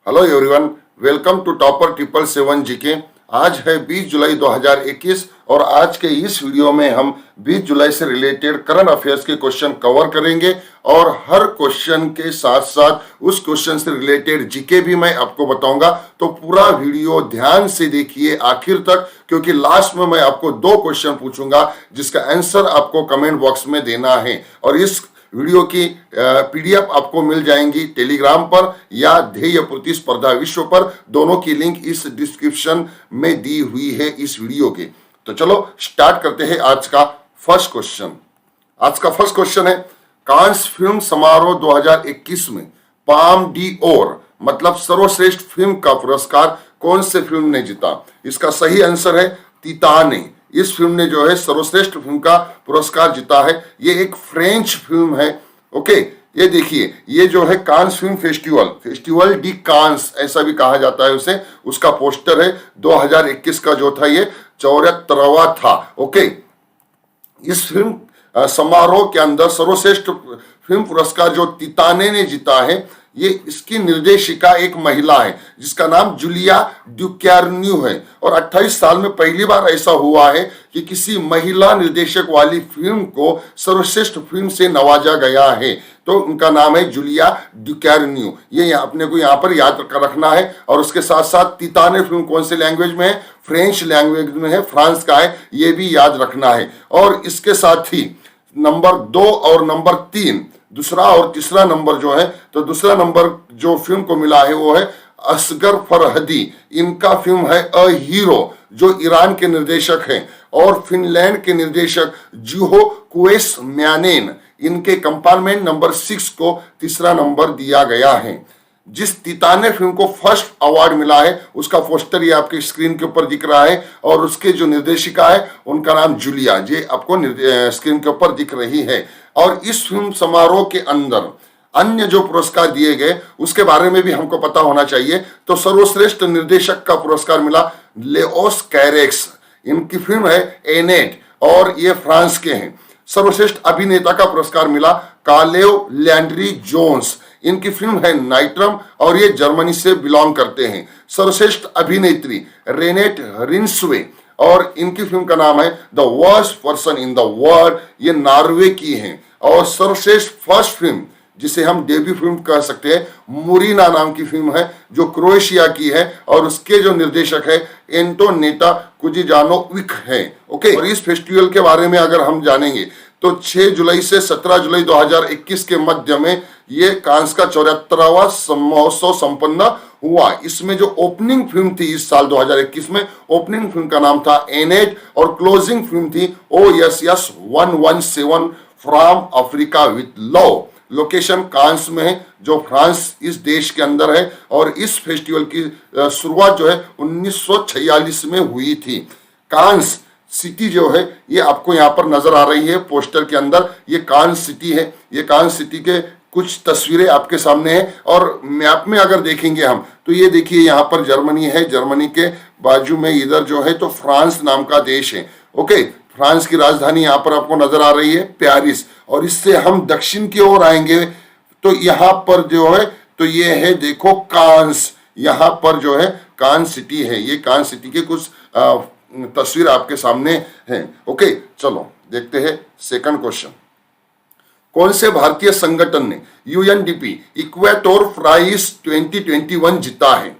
Hello everyone, welcome to topper 777 GK. आज है 20 जुलाई 2021 और आज के इस वीडियो में हम 20 जुलाई से रिलेटेड करंट अफेयर्स के क्वेश्चन कवर करेंगे और हर क्वेश्चन के साथ साथ उस क्वेश्चन से रिलेटेड जीके भी मैं आपको बताऊंगा। तो पूरा वीडियो ध्यान से देखिए आखिर तक, क्योंकि लास्ट में मैं आपको 2 क्वेश्चन पूछूंगा जिसका आंसर आपको कमेंट बॉक्स में देना है। और इस वीडियो की पीडीएफ आपको मिल जाएंगी टेलीग्राम पर या ध्येय पूर्ति स्पर्धा विश्व पर। दोनों की लिंक इस डिस्क्रिप्शन में दी हुई है इस वीडियो के। तो चलो स्टार्ट करते हैं आज का फर्स्ट क्वेश्चन। आज का फर्स्ट क्वेश्चन है, कांस फिल्म समारोह 2021 में पाम डी ओर मतलब सर्वश्रेष्ठ फिल्म का पुरस्कार कौन से फिल्म ने जीता? इसका सही आंसर है तिताने। इस फिल्म ने जो है सर्वश्रेष्ठ फिल्म का पुरस्कार जीता है। ये एक फ्रेंच फिल्म है। ओके, ये देखिए, ये जो है कांस फिल्म फेस्टिवल डी कांस ऐसा भी कहा जाता है उसे, उसका पोस्टर है। 2021 का जो था ये 74वां था। ओके, इस फिल्म समारोह के अंदर सर्वश्रेष्ठ फिल्म पुरस्कार जो तिताने ने जीता है, ये इसकी निर्देशिका एक महिला है जिसका नाम जूलिया ड्यूकैर्न्यू है। और 28 साल में पहली बार ऐसा हुआ है कि किसी महिला निर्देशक वाली फिल्म को सर्वश्रेष्ठ फिल्म से नवाजा गया है। तो उनका नाम है जूलिया ड्यूकैर्न्यू। ये अपने को यहाँ पर याद रखना है। और उसके साथ साथ तिताने फिल्म कौन से लैंग्वेज में है? फ्रेंच लैंग्वेज में है, फ्रांस का है, ये भी याद रखना है। और इसके साथ ही नंबर 2 और नंबर 3, दूसरा और तीसरा नंबर जो है, तो दूसरा नंबर जो फिल्म को मिला है वो है असगर फरहदी। इनका फिल्म है अ हीरो, जो ईरान के निर्देशक हैं। और फिनलैंड के निर्देशक जुहो कुवेसम्यानेन, इनके कंपार्टमेंट नंबर 6 को तीसरा नंबर दिया गया है। जिस तिताने फिल्म को फर्स्ट अवार्ड मिला है उसका पोस्टर ये आपके स्क्रीन के ऊपर दिख रहा है। और उसके जो निर्देशिका है उनका नाम जूलिया, जे आपको स्क्रीन के ऊपर दिख रही है। और इस फिल्म समारोह के अंदर अन्य जो पुरस्कार दिए गए उसके बारे में भी हमको पता होना चाहिए। तो सर्वश्रेष्ठ निर्देशक का पुरस्कार मिला लेओस कैरेक्स। इनकी फिल्म है एनेट और ये फ्रांस के हैं। सर्वश्रेष्ठ अभिनेता का पुरस्कार मिला कालेव लैंड्री जोन्स। इनकी फिल्म है नाइट्रम और ये जर्मनी से बिलोंग करते हैं। सर्वश्रेष्ठ अभिनेत्री रेनेट रिंसवे और इनकी फिल्म का नाम है the worst person in the world, ये नॉर्वे की हैं। और सर्वश्रेष्ठ फर्स्ट फिल्म, जिसे हम डेब्यू फिल्म कह सकते हैं, मुरीना नाम की फिल्म है जो क्रोएशिया की है और उसके जो निर्देशक है एंटोनेटा कुजिजानोविक है। ओके, और इस फेस्टिवल के बारे में अगर हम जानेंगे तो 6 जुलाई से 17 जुलाई 2021 के मध्य में ये कांस का 74वां महोत्सव संपन्न हुआ। इसमें जो ओपनिंग फिल्म थी इस साल 2021 में, ओपनिंग फिल्म का नाम था एनेट और क्लोजिंग फिल्म थी OSS 117 from Africa with love. Location Cannes में है जो फ्रांस इस देश के अंदर है। और इस फेस्टिवल की शुरुआत जो है 1946 में हुई थी। कांस सिटी जो है ये आपको यहाँ पर नजर आ रही है पोस्टर के अंदर, ये कांस सिटी है। ये कांस सिटी के कुछ तस्वीरें आपके सामने है। और मैप में अगर देखेंगे हम तो ये देखिए यहाँ पर जर्मनी है, जर्मनी के बाजू में इधर जो है तो फ्रांस नाम का देश है। ओके, फ्रांस की राजधानी यहाँ पर आपको नजर आ रही है पेरिस। और इससे हम दक्षिण की ओर आएंगे तो यहाँ पर जो है तो ये है देखो कांस, यहाँ पर जो है कांस सिटी है। ये कांस सिटी के कुछ तस्वीर आपके सामने है। ओके, चलो देखते हैं सेकंड क्वेश्चन। कौन से भारतीय संगठन ने UNDP इक्वेटोर प्राइज 2021 जीता है?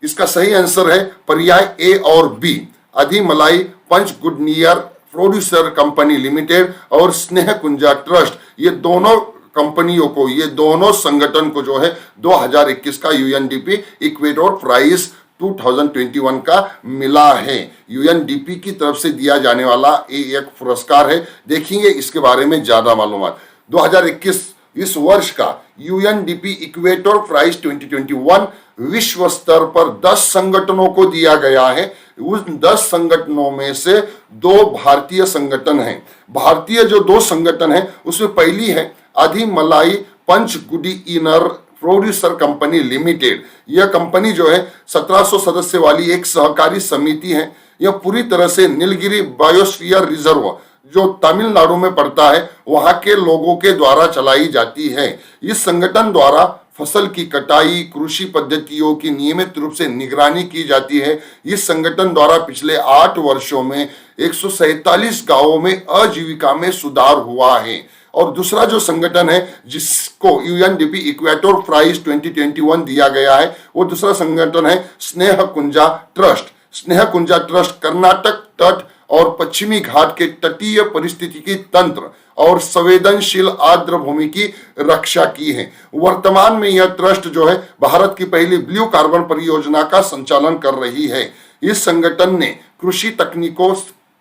इसका सही आंसर है पर्याय A और B, अधिमलाई पंचगुडनियर प्रोड्यूसर कंपनी लिमिटेड और स्नेह कुंजा ट्रस्ट। ये दोनों कंपनियों को, ये दोनों संगठन को जो है 2021 का UNDP इक्वेटोर प्राइज 2021 का मिला है। UNDP की तरफ से दिया जाने वाला एक पुरस्कार है। देखेंगे इसके बारे में ज्यादा मालूमात। 2021 इस वर्ष का UNDP इक्वेटोर प्राइज 2021 विश्व स्तर पर 10 संगठनों को दिया गया है। उन 10 संगठनों में से 2 भारतीय संगठन हैं। भारतीय जो 2 संगठन हैं उसमें पहली है अधिमलाई पंचगुडियनर प्रोड्यूसर कंपनी लिमिटेड। यह कंपनी जो है 1700 सदस्य वाली एक सहकारी समिति है। यह पूरी तरह से नीलगिरी बायोस्फीयर रिजर्व जो तमिलनाडु में पड़ता है वहां के लोगों के द्वारा चलाई जाती है। इस संगठन द्वारा फसल की कटाई, कृषि पद्धतियों की नियमित रूप से निगरानी की जाती है। इस संगठन द्वारा पिछले 8 वर्षों में 147 गांवों में आजीविका में सुधार हुआ है। और दूसरा जो संगठन है जिसको यूएनडीपी इक्वेटर प्राइज 2021 दिया गया है, वो दूसरा संगठन है स्नेहकुंजा ट्रस्ट। स्नेहकुंजा ट्रस्ट कर्नाटक तट और पश्चिमी घाट के तटीय परिस्थितिकी तंत्र और संवेदनशील आर्द्र भूमि की रक्षा की है। वर्तमान में यह ट्रस्ट जो है भारत की पहली ब्लू कार्बन परियोजना का संचालन कर रही है। इस संगठन ने कृषि तकनीकों,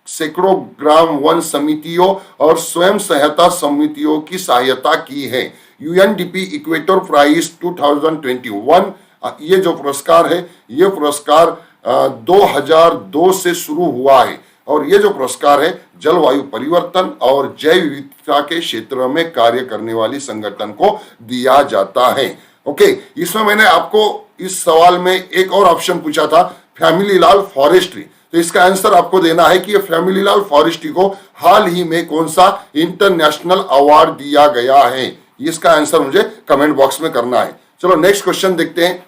सैकड़ों ग्राम वन समितियों और स्वयं सहायता समितियों की सहायता की है। यूएनडीपी इक्वेटर प्राइज 2021 ये जो पुरस्कार है, ये पुरस्कार 2002 से शुरू हुआ है और ये जो पुरस्कार है जलवायु परिवर्तन और जैव विविधता के क्षेत्र में कार्य करने वाली संगठन को दिया जाता है। ओके, इसमें मैंने आपको इस सवाल में एक और ऑप्शन पूछा था, फैमिली लाल फॉरेस्ट्री। तो इसका आंसर आपको देना है कि ये फैमिली लाल फॉरेस्ट्री को हाल ही में कौन सा इंटरनेशनल अवार्ड दिया गया है। इसका आंसर मुझे कमेंट बॉक्स में करना है। चलो नेक्स्ट क्वेश्चन देखते हैं।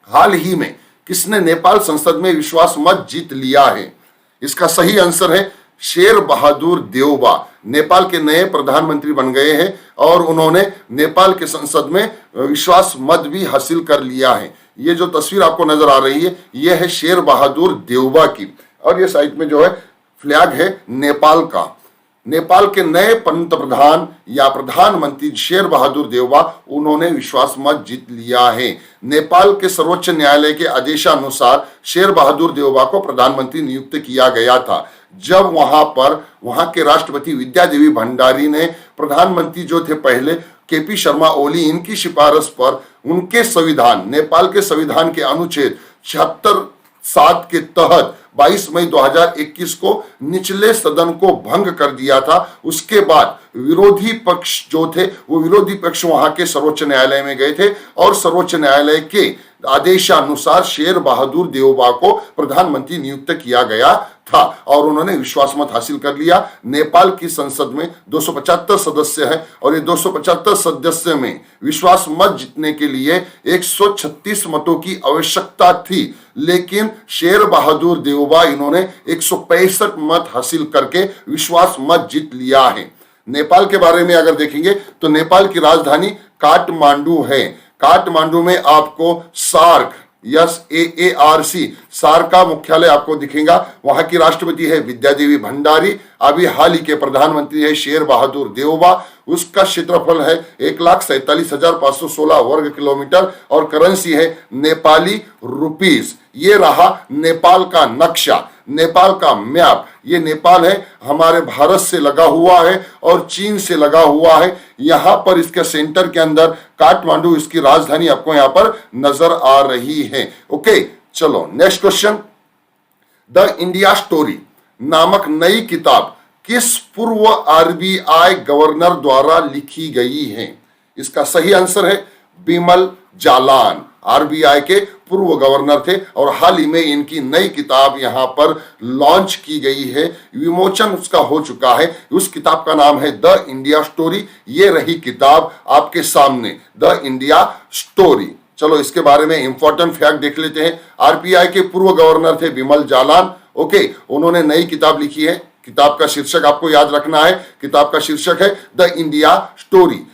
हाल ही में किसने नेपाल संसद में विश्वास मत जीत लिया है? इसका सही आंसर है शेर बहादुर देउबा। नेपाल के नए प्रधानमंत्री बन गए हैं और उन्होंने नेपाल के संसद में विश्वास मत भी हासिल कर लिया है। ये जो तस्वीर आपको नजर आ रही है, ये है शेर बहादुर देउबा की और ये साइड में जो है फ्लैग है नेपाल का। नेपाल के नए पंतप्रधान या प्रधानमंत्री शेर बहादुर देउबा, उन्होंने विश्वास मत जीत लिया है। नेपाल के सर्वोच्च न्यायालय के आदेशानुसार शेर बहादुर देउबा को प्रधानमंत्री नियुक्त किया गया था। जब वहां के राष्ट्रपति विद्यादेवी भंडारी ने प्रधानमंत्री जो थे पहले केपी शर्मा ओली, इनकी सिफारिश पर उनके संविधान, नेपाल के संविधान के अनुच्छेद 76(7) के तहत 22 मई 2021 को निचले सदन को भंग कर दिया था। उसके बाद विरोधी पक्ष जो थे वो विरोधी पक्ष वहां के सर्वोच्च न्यायालय में गए थे और सर्वोच्च न्यायालय के आदेशानुसार शेर बहादुर देउबा को प्रधानमंत्री नियुक्त किया गया था और उन्होंने विश्वास मत हासिल कर लिया। नेपाल की संसद में 275 सदस्य हैं और ये 275 सदस्य में विश्वास मत जीतने के लिए 136 मतों की आवश्यकता थी, लेकिन शेर बहादुर देउबा इन्होंने 165 मत हासिल करके विश्वास मत जीत लिया है। नेपाल के बारे में अगर देखेंगे तो नेपाल की राजधानी काठमांडू है। काठमांडू में आपको सार्क SAARC सार्क का मुख्यालय आपको दिखेगा। वहां की राष्ट्रपति है विद्यादेवी भंडारी। अभी हाल ही के प्रधानमंत्री है शेर बहादुर देउबा। उसका क्षेत्रफल है 1,47,516 वर्ग किलोमीटर और करेंसी है नेपाली रुपीस। ये रहा नेपाल का नक्शा, नेपाल का मैप। ये नेपाल है हमारे भारत से लगा हुआ है और चीन से लगा हुआ है। यहाँ पर इसके सेंटर के अंदर काठमांडू, इसकी राजधानी आपको यहाँ पर नजर आ रही है। ओके, चलो next question. The India story नामक नई किताब किस पूर्व RBI गवर्नर द्वारा लिखी गई है? इसका सही आंसर है बिमल जालान। RBI के पूर्व गवर्नर थे और हाल ही में इनकी नई किताब यहाँ पर लॉन्च की गई है, विमोचन उसका हो चुका है। उस किताब का नाम है द इंडिया स्टोरी। ये रही किताब आपके सामने, द इंडिया स्टोरी। चलो इसके बारे में इंपॉर्टेंट फैक्ट देख लेते हैं। RBI के पूर्व गवर्नर थे बिमल जालान। ओके, उन्होंने नई किताब लिखी है। किताब का शीर्षक आपको याद रखना है, किताब का शीर्षक है द इंडिया स्टोरी।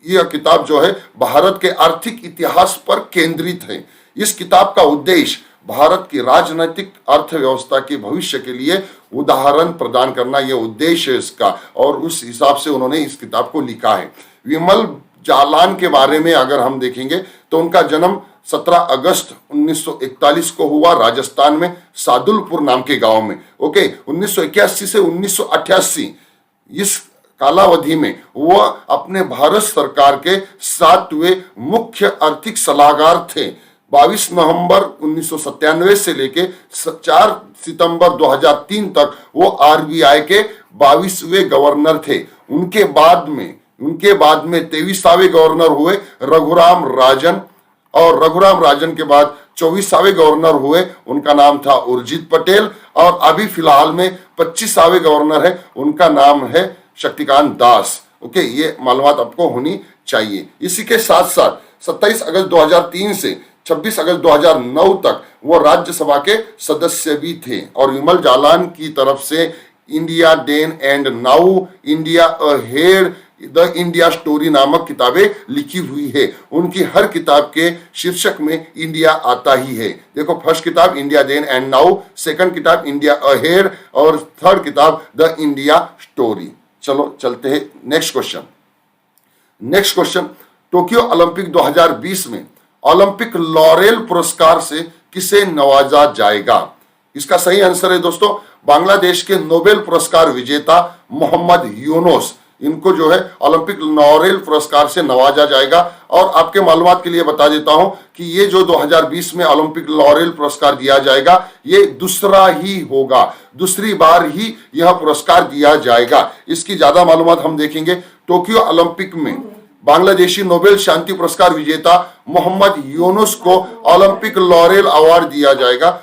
यह किताब जो है भारत के आर्थिक इतिहास पर केंद्रित है। इस किताब का उद्देश्य भारत की राजनीतिक अर्थव्यवस्था के भविष्य के लिए उदाहरण प्रदान करना, यह उद्देश्य है इसका, और उस हिसाब से उन्होंने इस किताब को लिखा है। विमल जालान के बारे में अगर हम देखेंगे तो उनका जन्म 17 अगस्त 1941 को हुआ राजस्थान में सादुलपुर नाम के गांव में। ओके, 1981 से 1988 इस कालावधि में वह अपने भारत सरकार के 7वें मुख्य आर्थिक सलाहकार थे। 22 नवंबर 1997 से लेके 4 सितंबर 2003 तक वो RBI के 22वें गवर्नर थे। उनके बाद में 23वां गवर्नर हुए रघुराम राजन, और रघुराम राजन के बाद 24वां गवर्नर हुए, उनका नाम था उर्जित पटेल, और अभी फिलहाल में 25वां गवर्नर है, उनका नाम है शक्तिकांत दास। ओके, ये मालूमात आपको होनी चाहिए। इसी के साथ साथ 27 अगस्त 2003 से 26 अगस्त 2009 तक वो राज्यसभा के सदस्य भी थे। और विमल जालान की तरफ से India then and now, India ahead, the India story नामक किताबें लिखी हुई है। उनकी हर किताब के शीर्षक में इंडिया आता ही है। देखो, फर्स्ट किताब India then and now, second किताब इंडिया अहेड और थर्ड किताब द इंडिया स्टोरी। चलो चलते हैं next question. Next question, Tokyo Olympic 2020 में ओलंपिक लॉरेल पुरस्कार से किसे नवाजा जाएगा? इसका सही आंसर है दोस्तों, बांग्लादेश के नोबेल पुरस्कार विजेता मोहम्मद यूनुस, इनको जो है ओलंपिक लॉरेल पुरस्कार से नवाजा जाएगा। और आपके मालूमात के लिए बता देता हूं कि ये जो 2020 में ओलंपिक लॉरेल पुरस्कार दिया जाएगा, ये दूसरा ही होगा, दूसरी बार ही यह पुरस्कार दिया जाएगा। इसकी ज्यादा मालूमात हम देखेंगे। टोक्यो ओलंपिक में बांग्लादेशी नोबेल शांति पुरस्कार विजेता मोहम्मद यूनुस को ओलंपिक लॉरेल अवार्ड दिया जाएगा।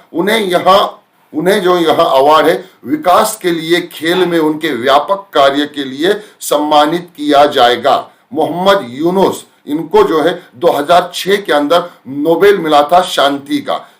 उन्हें जो यह अवार्ड है विकास के लिए, खेल में उनके व्यापक कार्य के लिए सम्मानित किया जाएगा। मोहम्मद यूनुस, इनको जो है 2006 के अंदर नोबेल मिला था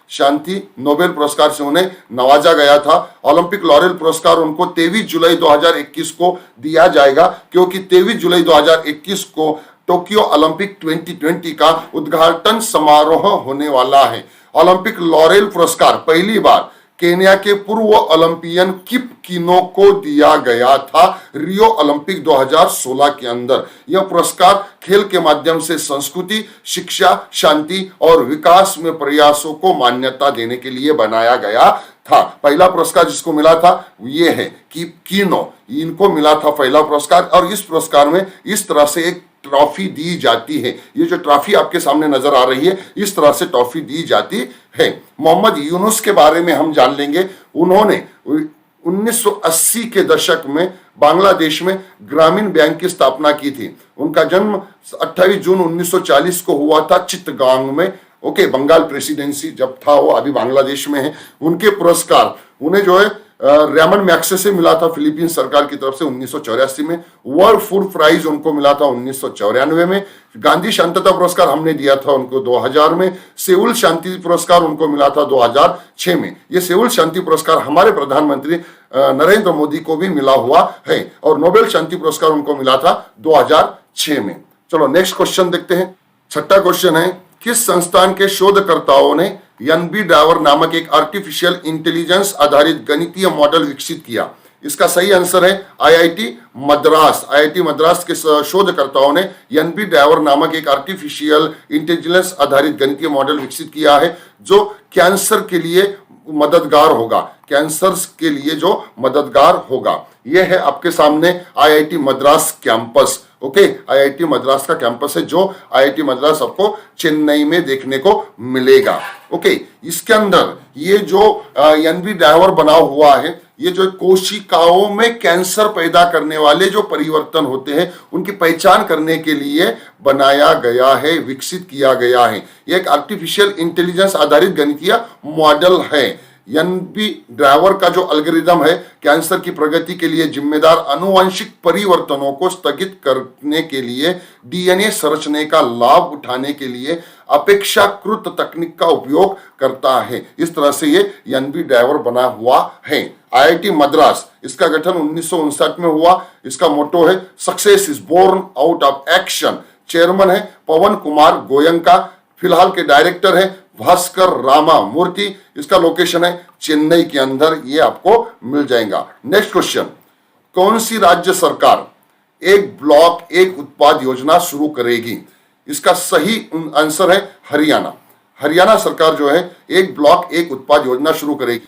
शांति नोबेल पुरस्कार से उन्हें नवाजा गया था। ओलंपिक लॉरेल पुरस्कार उनको 23 जुलाई 2021 को दिया जाएगा, क्योंकि 23 जुलाई 2021 को टोक्यो ओलंपिक 2020 का उद्घाटन समारोह होने वाला है। ओलंपिक लॉरेल पुरस्कार पहली बार केन्या के पूर्व ओलंपियन किप कीनो को दिया गया था रियो ओलंपिक 2016 के अंदर। यह पुरस्कार खेल के माध्यम से संस्कृति, शिक्षा, शांति और विकास में प्रयासों को मान्यता देने के लिए बनाया गया था। पहला पुरस्कार जिसको मिला था ये है किप कीनो, इनको मिला था पहला पुरस्कार। और इस पुरस्कार में इस तरह से एक ट्रॉफी दी जाती है। ये जो ट्रॉफी आपके सामने नजर आ रही है, इस तरह से ट्रॉफी दी जाती है। मोहम्मद यूनुस के बारे में हम जान लेंगे। उन्होंने 1980 के दशक में बांग्लादेश में ग्रामीण बैंक की स्थापना की थी। उनका जन्म 28 जून 1940 को हुआ था चित्तगांग में। बंगाल प्रेसिडेंसी जब था वो अभी बांग्लादेश में है। उनके पुरस्कार उन्हें जो है रेमन मैक्से से मिला था फिलीपीन सरकार की तरफ से 1984 में। वर्ल्ड फूड प्राइज उनको मिला था 1994 में। गांधी शांतता पुरस्कार हमने दिया था उनको 2000 में। सेउल शांति पुरस्कार उनको मिला था 2006 में। ये सेउल शांति पुरस्कार हमारे प्रधानमंत्री नरेंद्र मोदी को भी मिला हुआ है। और नोबेल शांति पुरस्कार उनको मिला था 2006 में। चलो नेक्स्ट क्वेश्चन देखते हैं। छठा क्वेश्चन है, किस संस्थान के शोधकर्ताओं ने एनबी ड्राइवर नामक एक आर्टिफिशियल इंटेलिजेंस आधारित गणितीय मॉडल विकसित किया? इसका सही आंसर है आईआईटी मद्रास। आईआईटी मद्रास के शोधकर्ताओं ने एनबी ड्राइवर नामक एक आर्टिफिशियल इंटेलिजेंस आधारित गणितीय मॉडल विकसित किया है, जो कैंसर के लिए मददगार होगा। कैंसर के लिए जो मददगार होगा। यह है आपके सामने IIT Madras campus. IIT Madras का कैंपस है, जो आईआईटी मद्रास आपको चेन्नई में देखने को मिलेगा। इसके अंदर ये जो एनबी ड्राइवर बना हुआ है, ये जो कोशिकाओं में कैंसर पैदा करने वाले जो परिवर्तन होते हैं, उनकी पहचान करने के लिए बनाया गया है, विकसित किया गया है। ये एक आर्टिफिशियल इंटेलिजेंस आधारित गणितीय मॉडल है। एनबी ड्राइवर का जो एल्गोरिदम है, कैंसर की प्रगति के लिए जिम्मेदार आनुवंशिक परिवर्तनों को स्थगित करने के लिए, डीएनए संरचने का लाभ उठाने के लिए अपेक्षाकृत तकनीक का उपयोग करता है। इस तरह से ये एनबी ड्राइवर बना हुआ है। आईआईटी मद्रास, इसका गठन 1959 में हुआ। इसका मोटो है success is born out of action. Chairman है पवन कुमार गोयंका। फिलहाल के डायरेक्टर है भास्कर रामा मूर्ति। इसका लोकेशन है चेन्नई के अंदर, ये आपको मिल जाएगा। नेक्स्ट क्वेश्चन, कौन सी राज्य सरकार एक ब्लॉक एक उत्पाद योजना शुरू करेगी? इसका सही आंसर है हरियाणा। हरियाणा सरकार जो है एक ब्लॉक एक उत्पाद योजना शुरू करेगी।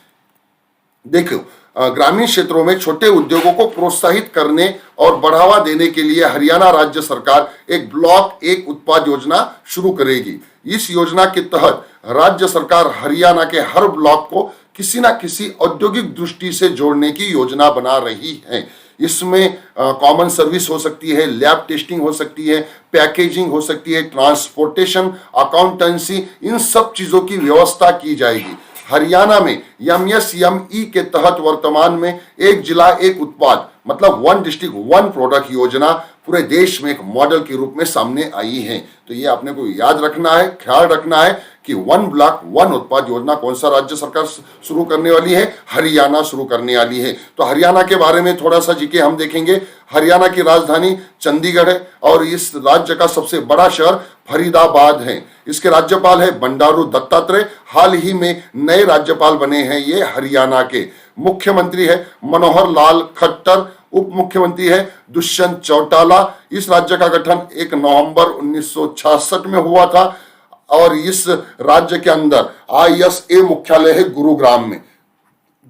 देखो, ग्रामीण क्षेत्रों में छोटे उद्योगों को प्रोत्साहित करने और बढ़ावा देने के लिए हरियाणा राज्य सरकार एक ब्लॉक एक उत्पाद योजना शुरू करेगी। इस योजना के तहत राज्य सरकार हरियाणा के हर ब्लॉक को किसी न किसी औद्योगिक दृष्टि से जोड़ने की योजना बना रही है। इसमें कॉमन सर्विस हो सकती है, लैब टेस्टिंग हो सकती है, पैकेजिंग हो सकती है, ट्रांसपोर्टेशन, अकाउंटेंसी, इन सब चीजों की व्यवस्था की जाएगी। हरियाणा में एमएसएमई के तहत वर्तमान में एक जिला एक उत्पाद मतलब वन डिस्ट्रिक्ट वन प्रोडक्ट योजना पूरे देश में एक मॉडल के रूप में सामने आई है। तो ये आपने को याद रखना है, ख्याल रखना है कि वन ब्लॉक वन उत्पाद योजना कौन सा राज्य सरकार शुरू करने वाली है? हरियाणा शुरू करने वाली है। तो हरियाणा के बारे में थोड़ा सा जीके हम देखेंगे। हरियाणा की राजधानी चंडीगढ़ है और इस राज्य का सबसे बड़ा शहर फरीदाबाद है। इसके राज्यपाल है बंडारू दत्तात्रेय। हाल ही में नए राज्यपाल बने हैं ये हरियाणा के। मुख्यमंत्री है मनोहर लाल खट्टर। उप मुख्यमंत्री है दुष्यंत चौटाला। इस राज्य का गठन 1 नवंबर 1966 में हुआ था और इस राज्य के अंदर ISA मुख्यालय है गुरुग्राम में।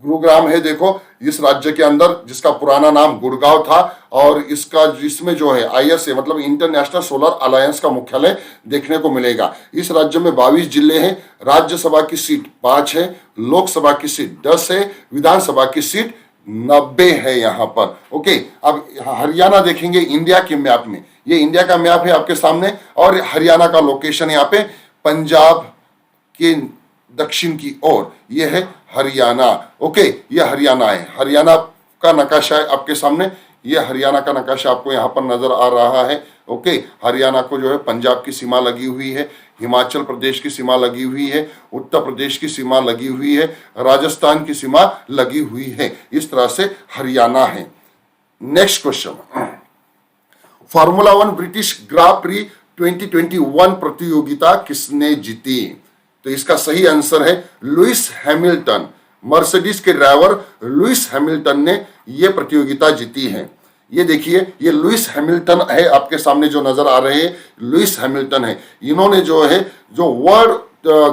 गुरुग्राम है देखो इस राज्य के अंदर, जिसका पुराना नाम गुड़गांव था। और इसका जिसमें जो है ISA मतलब इंटरनेशनल सोलर अलायंस का मुख्यालय देखने को मिलेगा। इस राज्य में 22 जिले हैं। राज्यसभा की सीट 5 है, लोकसभा की सीट 10 है, विधानसभा की सीट 90 है यहाँ पर। ओके, अब हरियाणा देखेंगे इंडिया के मैप में। ये इंडिया का मैप है आपके सामने और हरियाणा का लोकेशन यहाँ पे पंजाब के दक्षिण की ओर ये है हरियाणा। ओके, ये हरियाणा है। हरियाणा का नक्शा है आपके सामने। ये हरियाणा का नक्शा आपको यहाँ पर नजर आ रहा है। ओके, हरियाणा को जो है पंजाब की सीमा लगी हुई है, हिमाचल प्रदेश की सीमा लगी हुई है, उत्तर प्रदेश की सीमा लगी हुई है, राजस्थान की सीमा लगी हुई है। इस तरह से हरियाणा है। नेक्स्ट क्वेश्चन, फार्मूला 1 ब्रिटिश ग्रां प्री 2021 प्रतियोगिता किसने जीती? तो इसका सही आंसर है लुइस हैमिल्टन। मर्सिडीज के ड्राइवर लुइस हैमिल्टन ने यह प्रतियोगिता जीती है। ये देखिए, ये लुइस हैमिल्टन है आपके सामने जो नजर आ रहे हैं, लुइस हैमिल्टन है। इन्होंने जो है जो वर्ल्ड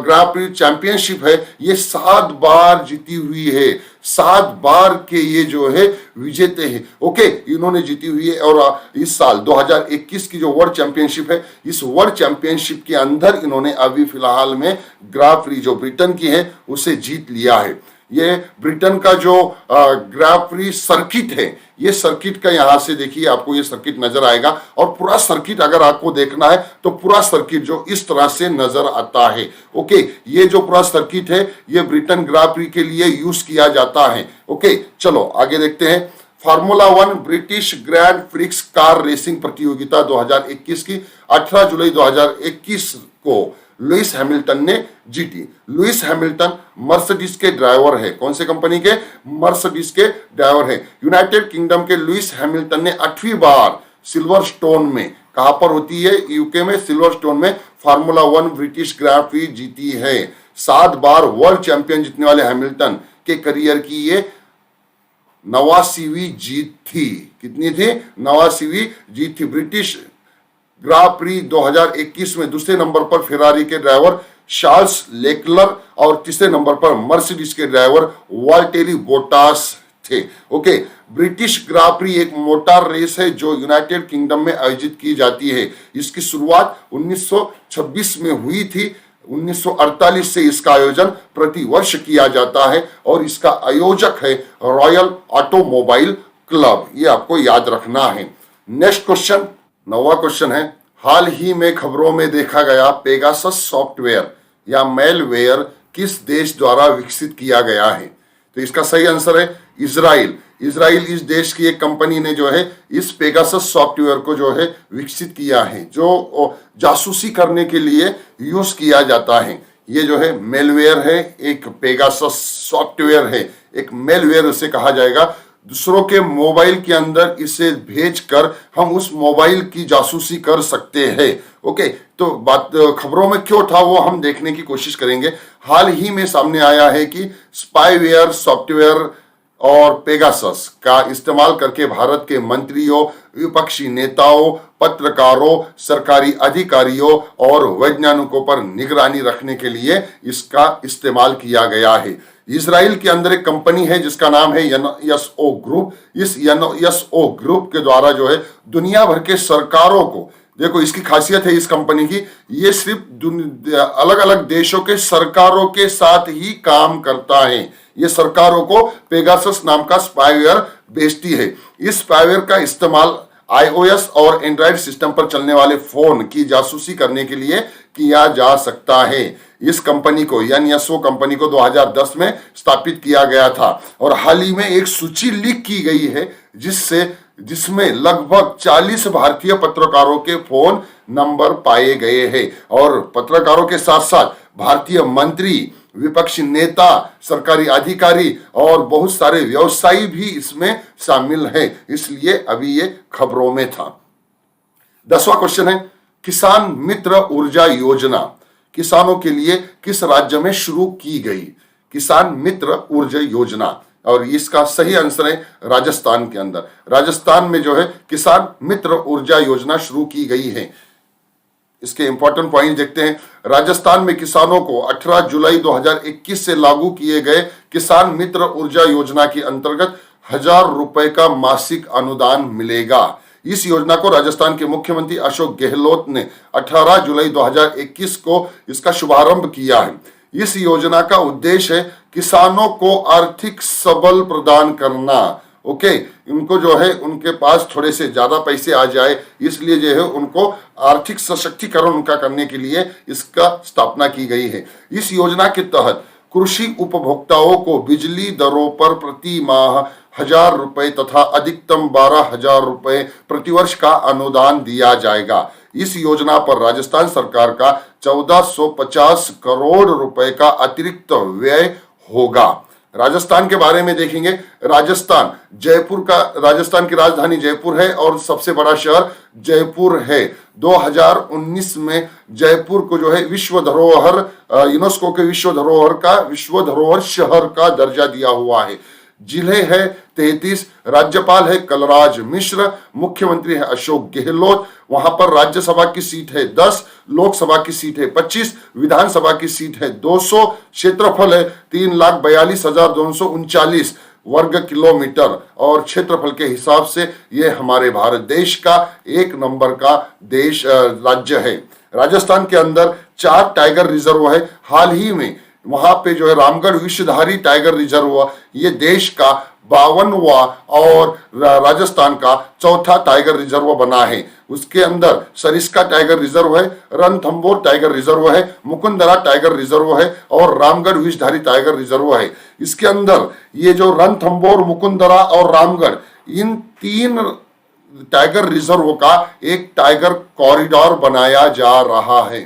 ग्रां प्री चैंपियनशिप है ये 7 बार जीती हुई है। 7 बार के ये जो है विजेते हैं। ओके, इन्होंने जीती हुई है। और इस साल 2021 की जो वर्ल्ड चैंपियनशिप है, इस वर्ल्ड चैंपियनशिप के अंदर इन्होंने अभी फिलहाल में ग्रां प्री जो ब्रिटेन की है उसे जीत लिया है। ये ब्रिटेन का जो ग्रां प्री सर्किट है, ये सर्किट का यहां से देखिए आपको ये सर्किट नजर आएगा। और पूरा सर्किट अगर आपको देखना है तो पूरा सर्किट जो इस तरह से नजर आता है। ओके, ये जो पूरा सर्किट है ये ब्रिटेन ग्रां प्री के लिए यूज किया जाता है। ओके, चलो आगे देखते हैं। Formula 1 British grand prix car racing प्रतियोगिता 2021 की 18 जुलाई 2021 को लुइस हैमिल्टन ने जीती। लुइस हैमिल्टन मर्सिडीज के ड्राइवर है। कौन से कंपनी के? मर्सिडीज के ड्राइवर है। यूनाइटेड किंगडम के लुइस हैमिल्टन ने 8वीं बार सिल्वर स्टोन में, कहां पर होती है? यूके में सिल्वर स्टोन में फार्मूला 1 ब्रिटिश ग्रां प्री जीती है। 7 बार वर्ल्ड चैंपियन जीतने वाले हैमिल्टन के करियर की ये 89वीं जीत थी। कितनी थी? 89वीं जीत थी। ब्रिटिश ग्रां प्री 2021 में दूसरे नंबर पर फेरारी के ड्राइवर चार्ल्स लेक्लर और तीसरे नंबर पर मर्सिडीज के ड्राइवर वाल्टेरी बोटास थे। ओके, ब्रिटिश ग्रां प्री एक मोटर रेस है जो यूनाइटेड किंगडम में आयोजित की जाती है। इसकी शुरुआत 1926 में हुई थी। 1948 से इसका आयोजन प्रति वर्ष किया जाता है और इसका आयोजक है रॉयल ऑटोमोबाइल क्लब। ये आपको याद रखना है। नेक्स्ट क्वेश्चन, 9वां क्वेश्चन है, हाल ही में खबरों में देखा गया पेगासस सॉफ्टवेयर या मेलवेयर किस देश द्वारा विकसित किया गया है? तो इसका सही आंसर है इजराइल। इजराइल इस देश की एक कंपनी ने जो है इस पेगासस सॉफ्टवेयर को जो है विकसित किया है, जो जासूसी करने के लिए यूज किया जाता है। ये जो है मेलवेयर है, एक पेगासस सॉफ्टवेयर है, एक मेलवेयर उसे कहा जाएगा। दूसरों के मोबाइल के अंदर इसे भेजकर हम उस मोबाइल की जासूसी कर सकते हैं। ओके, तो बात खबरों में क्यों था वो हम देखने की कोशिश करेंगे। हाल ही में सामने आया है कि स्पाईवेयर सॉफ्टवेयर और पेगासस का इस्तेमाल करके भारत के मंत्रियों, विपक्षी नेताओं, पत्रकारों, सरकारी अधिकारियों और वैज्ञानिकों पर निगरानी रखने के लिए इसका इस्तेमाल किया गया है। इजराइल के अंदर एक कंपनी है जिसका नाम है NSO ग्रुप। इस NSO ग्रुप के द्वारा जो है दुनिया भर के सरकारों को, देखो इसकी खासियत है इस कंपनी की, ये सिर्फ अलग अलग देशों के सरकारों के साथ ही काम करता है। ये सरकारों को पेगासस नाम का स्पाईवेयर बेचती है। इस स्पाईवेयर का इस्तेमाल iOS और एंड्रॉइड सिस्टम पर चलने वाले फोन की जासूसी करने के लिए किया जा सकता है। इस कंपनी को NSO कंपनी को 2010 में स्थापित किया गया था और हाल ही में एक सूची लीक की गई है जिससे जिसमें लगभग 40 भारतीय पत्रकारों के फोन नंबर पाए गए हैं और पत्रकारों के साथ साथ भारतीय मंत्री, विपक्षी नेता, सरकारी अधिकारी और बहुत सारे व्यवसायी भी इसमें शामिल हैं, इसलिए अभी ये खबरों में था। 10वां क्वेश्चन है, किसान मित्र ऊर्जा योजना किसानों के लिए किस राज्य में शुरू की गई? किसान मित्र ऊर्जा योजना, और इसका सही आंसर है राजस्थान के अंदर। राजस्थान में जो है किसान मित्र ऊर्जा योजना शुरू की गई है। इसके इंपॉर्टेंट पॉइंट देखते हैं। राजस्थान में किसानों को 18 जुलाई 2021 से लागू किए गए किसान मित्र ऊर्जा योजना के अंतर्गत 1000 रुपए का मासिक अनुदान मिलेगा। इस योजना को राजस्थान के मुख्यमंत्री अशोक गहलोत ने 18 जुलाई 2021 को इसका शुभारंभ किया है। इस योजना का उद्देश्य है किसानों को आर्थिक सबल प्रदान करना। ओके, उनको जो है उनके पास थोड़े से ज्यादा पैसे आ जाए, इसलिए जो है उनको आर्थिक सशक्तिकरण उनका करने के लिए इसका स्थापना की गई है। इस योजना के तहत कृषि उपभोक्ताओं को बिजली दरों पर प्रति माह 1000 रुपए तथा अधिकतम 12,000 रुपए प्रतिवर्ष का अनुदान दिया जाएगा। इस योजना पर राजस्थान सरकार का 1450 करोड़ रुपए का अतिरिक्त व्यय होगा। राजस्थान के बारे में देखेंगे। राजस्थान की राजधानी जयपुर है और सबसे बड़ा शहर जयपुर है। 2019 में जयपुर को जो है विश्व धरोहर, यूनेस्को के विश्व धरोहर शहर का दर्जा दिया हुआ है। जिले है 33, राज्यपाल है कलराज मिश्र, मुख्यमंत्री है अशोक गहलोत। वहां पर राज्यसभा की सीट है 10, लोकसभा की सीट है 25, विधानसभा की सीट है 200, क्षेत्रफल है 3,42,239 वर्ग किलोमीटर और क्षेत्रफल के हिसाब से ये हमारे भारत देश का 1 नंबर का राज्य है। राजस्थान के अंदर 4 टाइगर रिजर्व है। हाल ही में वहां पे जो है रामगढ़ विषधारी टाइगर रिजर्व, ये देश का 52वां और राजस्थान का 4था टाइगर रिजर्व बना है। उसके अंदर सरिस्का टाइगर रिजर्व है, रणथंभौर टाइगर रिजर्व है, मुकुंदरा टाइगर रिजर्व है और रामगढ़ विषधारी टाइगर रिजर्व है। इसके अंदर ये जो रणथंभौर, मुकुंदरा और रामगढ़, इन 3 टाइगर रिजर्व का एक टाइगर कॉरिडोर बनाया जा रहा है।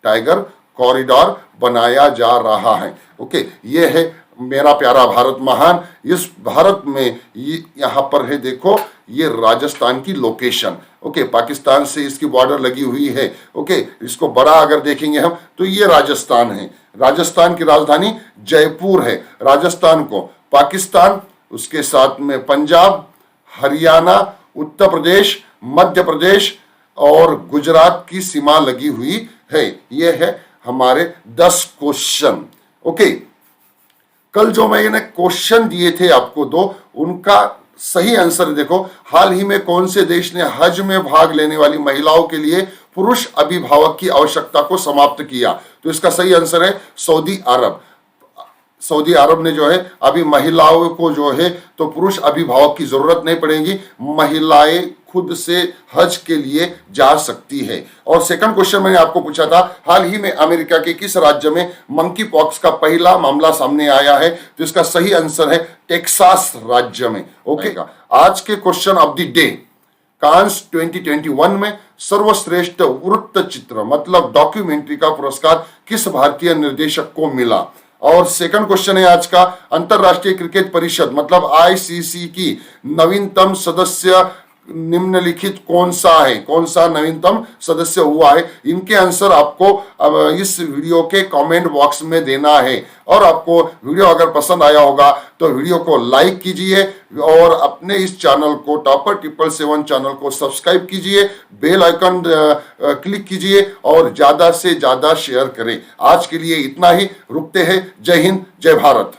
टाइगर कॉरिडोर बनाया जा रहा है। ओके, ये है मेरा प्यारा भारत महान। इस भारत में यहाँ पर है, देखो ये राजस्थान की लोकेशन। ओके, पाकिस्तान से इसकी बॉर्डर लगी हुई है। ओके, इसको बड़ा अगर देखेंगे हम तो ये राजस्थान है। राजस्थान की राजधानी जयपुर है। राजस्थान को पाकिस्तान, उसके साथ में पंजाब, हरियाणा, उत्तर प्रदेश, मध्य प्रदेश और गुजरात की सीमा लगी हुई है। ये है हमारे 10 क्वेश्चन। ओके, कल जो मैंने क्वेश्चन दिए थे आपको 2, उनका सही आंसर देखो। हाल ही में कौन से देश ने हज में भाग लेने वाली महिलाओं के लिए पुरुष अभिभावक की आवश्यकता को समाप्त किया? तो इसका सही आंसर है सऊदी अरब। सऊदी अरब ने जो है अभी महिलाओं को जो है तो पुरुष अभिभावक की जरूरत नहीं पड़ेगी, महिलाएं खुद से हज के लिए जा सकती है। और सेकंड क्वेश्चन मैंने आपको पूछा था, हाल ही में अमेरिका के किस राज्य में मंकी पॉक्स का पहला मामला सामने आया है? तो इसका सही आंसर है टेक्सास राज्य में। ओके, आज के क्वेश्चन ऑफ द डे, कांस 2021 में सर्वश्रेष्ठ वृत्त चित्र मतलब डॉक्यूमेंट्री का पुरस्कार किस भारतीय निर्देशक को मिला? और सेकंड क्वेश्चन है आज का, अंतरराष्ट्रीय क्रिकेट परिषद मतलब आईसीसी की नवीनतम सदस्य निम्नलिखित कौन सा नवीनतम सदस्य हुआ है? इनके आंसर आपको इस वीडियो के कमेंट बॉक्स में देना है। और आपको वीडियो अगर पसंद आया होगा तो वीडियो को लाइक कीजिए और अपने इस चैनल को टॉपर 777 चैनल को सब्सक्राइब कीजिए, बेल आइकन क्लिक कीजिए और ज्यादा से ज्यादा शेयर करें। आज के लिए इतना ही, रुकते हैं। जय हिंद, जय भारत।